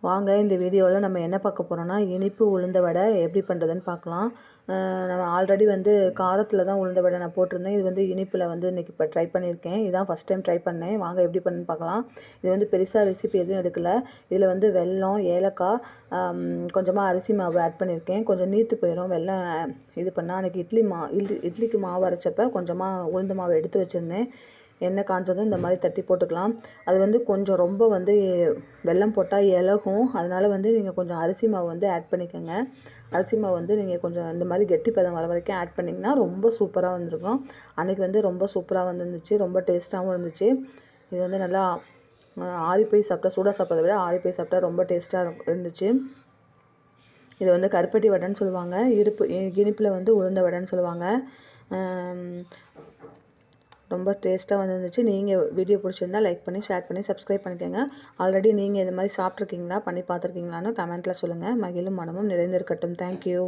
வாங்க இந்த வீடியோவில் நம்ம என்ன பார்க்க போகிறோம்னா இனிப்பு உளுந்த வடை எப்படி பண்ணுறதுன்னு பார்க்கலாம். நம்ம ஆல்ரெடி வந்து காரத்தில் தான் உளுந்த வடை நான் போட்டிருந்தேன். இது வந்து இனிப்பில் வந்து இன்றைக்கி இப்போ ட்ரை பண்ணியிருக்கேன். இதுதான் ஃபஸ்ட் டைம் ட்ரை பண்ணேன். வாங்க எப்படி பண்ணுன்னு பார்க்கலாம். இது வந்து பெருசாக ரெசிபி எதுவும் எடுக்கலை. இதில் வந்து வெல்லம், ஏலக்காய், கொஞ்சமாக அரிசி மாவு ஆட் பண்ணியிருக்கேன். கொஞ்சம் நீர்த்து போயிடும் வெல்லம் இது பண்ணால். அன்றைக்கி இட்லிக்கு மாவு அரைச்சப்போ கொஞ்சமாக உளுந்த மாவு எடுத்து வச்சுருந்தேன். எண்ணெய் காஞ்சதும் இந்த மாதிரி தட்டி போட்டுக்கலாம். அது வந்து கொஞ்சம் ரொம்ப வந்து வெல்லம் போட்டால் இலகும். அதனால் வந்து நீங்கள் கொஞ்சம் அரிசி மாவு வந்து ஆட் பண்ணிக்கோங்க. அரிசி மாவு வந்து நீங்கள் கொஞ்சம் இந்த மாதிரி கெட்டி பதம் வர வரைக்கும் ஆட் பண்ணிங்கன்னா ரொம்ப சூப்பராக வந்திருக்கும். அன்றைக்கி வந்து ரொம்ப சூப்பராக வந்துருந்துச்சு, ரொம்ப டேஸ்ட்டாகவும் இருந்துச்சு. இது வந்து நல்லா ஆறி போய் சாப்பிட்டா, சூடாக சாப்பிட்றத விட ஆறி போய் சாப்பிட்டா ரொம்ப டேஸ்ட்டாக இருந்துச்சு. இது வந்து கருப்பட்டி வடைன்னு சொல்லுவாங்க. இனிப்பில் வந்து உளுந்த வடைன்னு சொல்லுவாங்க. ரொம்ப டேஸ்ட்டாக வந்துருந்துச்சு. நீங்கள் வீடியோ பிடிச்சிருந்தா லைக் பண்ணி, ஷேர் பண்ணி, சப்ஸ்கிரைப் பண்ணிக்கோங்க. ஆல்ரெடி நீங்கள் இது மாதிரி சாப்பிட்ருக்கீங்களா, பண்ணி பார்த்துருக்கீங்களான்னு கமெண்ட்டில் சொல்லுங்கள். மகிழும் மனமும் நிறைந்திருக்கட்டும். தேங்க்யூ.